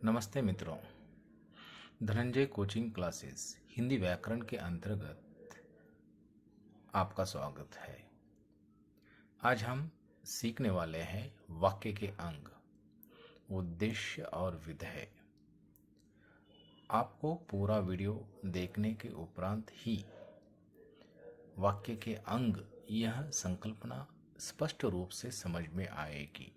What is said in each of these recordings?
नमस्ते मित्रों। Dhananjay coaching classes Hindi व्याकरण के अंतर्गत आपका स्वागत है। आज हम सीखने वाले हैं वाक्य के अंग, उद्देश्य और विधेय। आपको पूरा वीडियो देखने के उपरांत ही वाक्य के अंग यह संकल्पना स्पष्ट रूप से समझ में आएगी।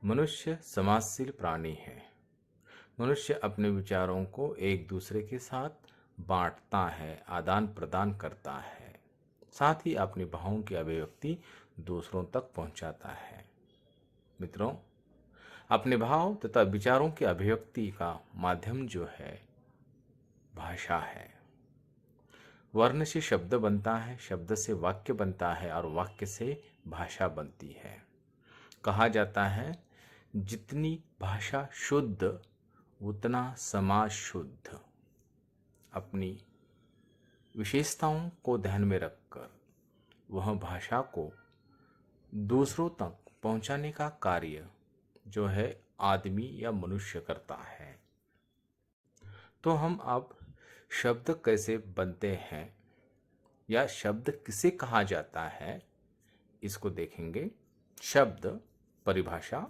मनुष्य समाजशील प्राणी है। मनुष्य अपने विचारों को एक दूसरे के साथ बांटता है, आदान प्रदान करता है, साथ ही अपनी भावों की अभिव्यक्ति दूसरों तक पहुंचाता है। मित्रों, अपने भाव तथा विचारों की अभिव्यक्ति का माध्यम जो है भाषा है। वर्ण से शब्द बनता है, शब्द से वाक्य बनता है और वाक्य से भाषा बनती है। कहा जाता है जितनी भाषा शुद्ध उतना समाज शुद्ध। अपनी विशेषताओं को ध्यान में रखकर वह भाषा को दूसरों तक पहुंचाने का कार्य जो है आदमी या मनुष्य करता है। तो हम अब शब्द कैसे बनते हैं या शब्द किसे कहा जाता है इसको देखेंगे। शब्द परिभाषा,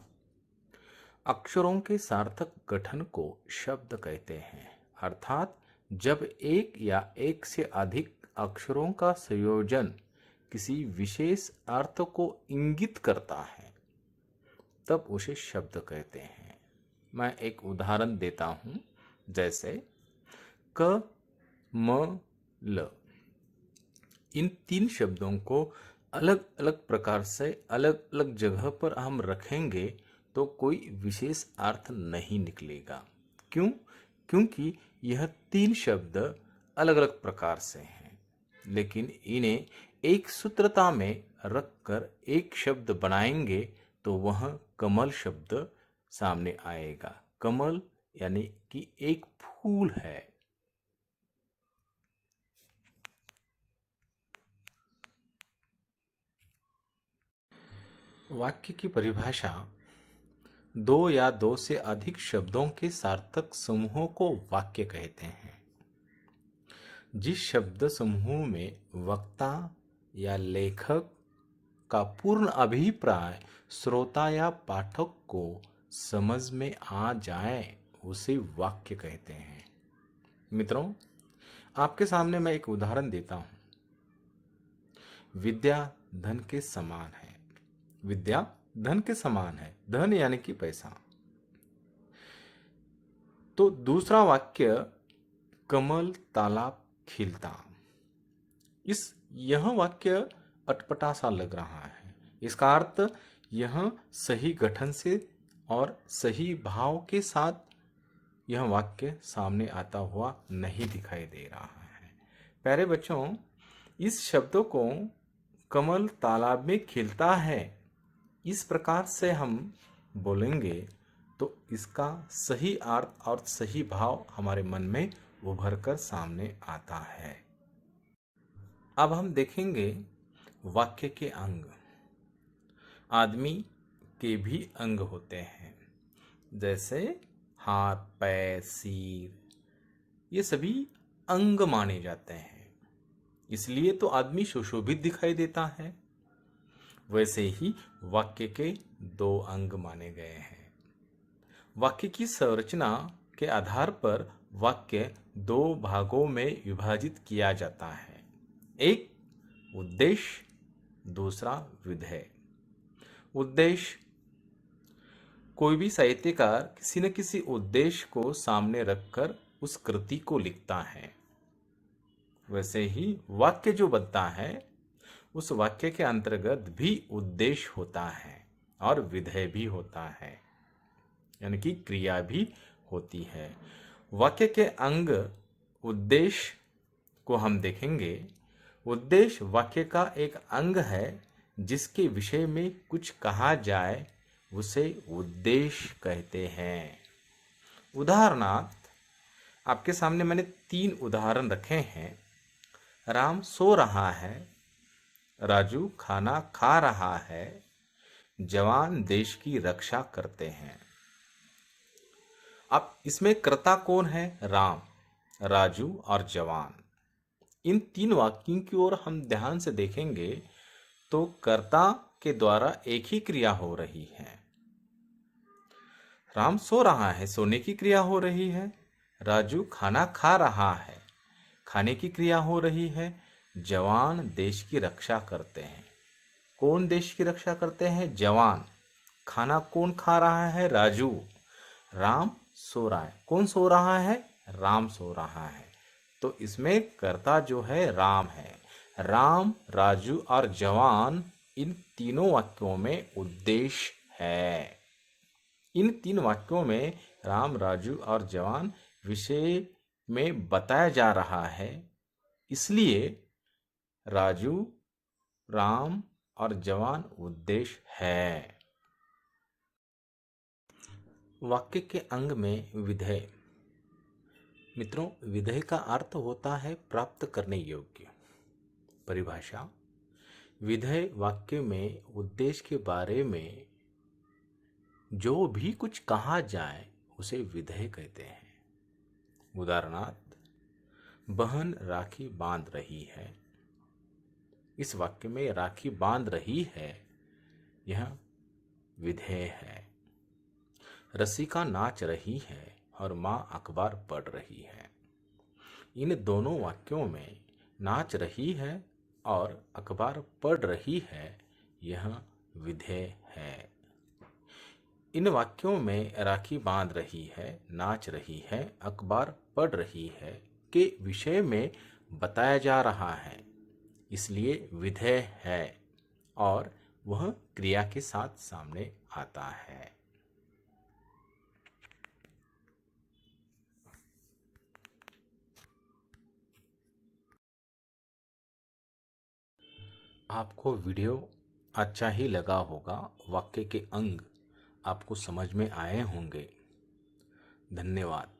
अक्षरों के सार्थक गठन को शब्द कहते हैं, अर्थात जब एक या एक से अधिक अक्षरों का संयोजन किसी विशेष अर्थ को इंगित करता है तब उसे शब्द कहते हैं। मैं एक उदाहरण देता हूं, जैसे क, म, ल। इन तीन शब्दों को अलग अलग प्रकार से अलग अलग जगह पर हम रखेंगे तो कोई विशेष अर्थ नहीं निकलेगा। क्यों? क्योंकि यह तीन शब्द अलग अलग प्रकार से हैं, लेकिन इन्हें एक सूत्रता में रखकर एक शब्द बनाएंगे तो वह कमल शब्द सामने आएगा। कमल यानी कि एक फूल है। वाक्य की परिभाषा दो या दो से अधिक शब्दों के सार्थक समूहों को वाक्य कहते हैं। जिस शब्द समूह में वक्ता या लेखक का पूर्ण अभिप्राय श्रोता या पाठक को समझ में आ जाए उसे वाक्य कहते हैं। मित्रों, आपके सामने मैं एक उदाहरण देता हूं। विद्या धन के समान है। विद्या धन के समान है। धन यानी कि पैसा। तो दूसरा वाक्य कमल तालाब खिलता। यह वाक्य अटपटा सा लग रहा है। इसका अर्थ यह सही गठन से और सही भाव के साथ यह वाक्य सामने आता हुआ नहीं दिखाई दे रहा है। प्यारे बच्चों, इस शब्दों को कमल तालाब में खिलता है इस प्रकार से हम बोलेंगे तो इसका सही अर्थ और सही भाव हमारे मन में उभर कर सामने आता है। अब हम देखेंगे वाक्य के अंग। आदमी के भी अंग होते हैं, जैसे हाथ, पैर, सिर, ये सभी अंग माने जाते हैं। इसलिए तो आदमी सुशोभित दिखाई देता है। वैसे ही वाक्य के दो अंग माने गए हैं। वाक्य की संरचना के आधार पर वाक्य दो भागों में विभाजित किया जाता है। एक उद्देश्य, दूसरा विधेय। उद्देश्य, कोई भी साहित्यकार किसी न किसी उद्देश्य को सामने रखकर उस कृति को लिखता है। वैसे ही वाक्य जो बनता है उस वाक्य के अंतर्गत भी उद्देश्य होता है और विधेय भी होता है, यानी कि क्रिया भी होती है। वाक्य के अंग उद्देश्य को हम देखेंगे। उद्देश्य वाक्य का एक अंग है जिसके विषय में कुछ कहा जाए उसे उद्देश्य कहते हैं। उदाहरणार्थ आपके सामने मैंने 3 उदाहरण रखे हैं। राम सो रहा है, राजू खाना खा रहा है, जवान देश की रक्षा करते हैं। अब इसमें कर्ता कौन है? राम, राजू और जवान। इन तीन वाक्यों की ओर हम ध्यान से देखेंगे तो कर्ता के द्वारा एक ही क्रिया हो रही है। राम सो रहा है, सोने की क्रिया हो रही है। राजू खाना खा रहा है, खाने की क्रिया हो रही है। जवान देश की रक्षा करते हैं। कौन देश की रक्षा करते हैं? जवान। खाना कौन खा रहा है? राजू। राम सो रहा है। कौन सो रहा है? राम सो रहा है। तो इसमें कर्ता जो है राम है। राम, राजू और जवान, इन तीनों वाक्यों में उद्देश्य है। इन तीन वाक्यों में राम, राजू और जवान विषय में बताया जा रहा है, इसलिए राजू, राम और जवान उद्देश्य है। वाक्य के अंग में विधेय। मित्रों, विधेय का अर्थ होता है प्राप्त करने योग्य। परिभाषा: विधेय वाक्य में उद्देश्य के बारे में जो भी कुछ कहा जाए उसे विधेय कहते हैं। उदाहरणार्थ, बहन राखी बांध रही है। इस वाक्य में राखी बांध रही है, यह विधेय है। रसिका नाच रही है और माँ अखबार पढ़ रही है। इन दोनों वाक्यों में नाच रही है और अखबार पढ़ रही है, यह विधेय है। इन वाक्यों में राखी बांध रही है, नाच रही है, अखबार पढ़ रही है के विषय में बताया जा रहा है, इसलिए विधेय है और वह क्रिया के साथ सामने आता है। आपको वीडियो अच्छा ही लगा होगा। वाक्य के अंग आपको समझ में आए होंगे। धन्यवाद।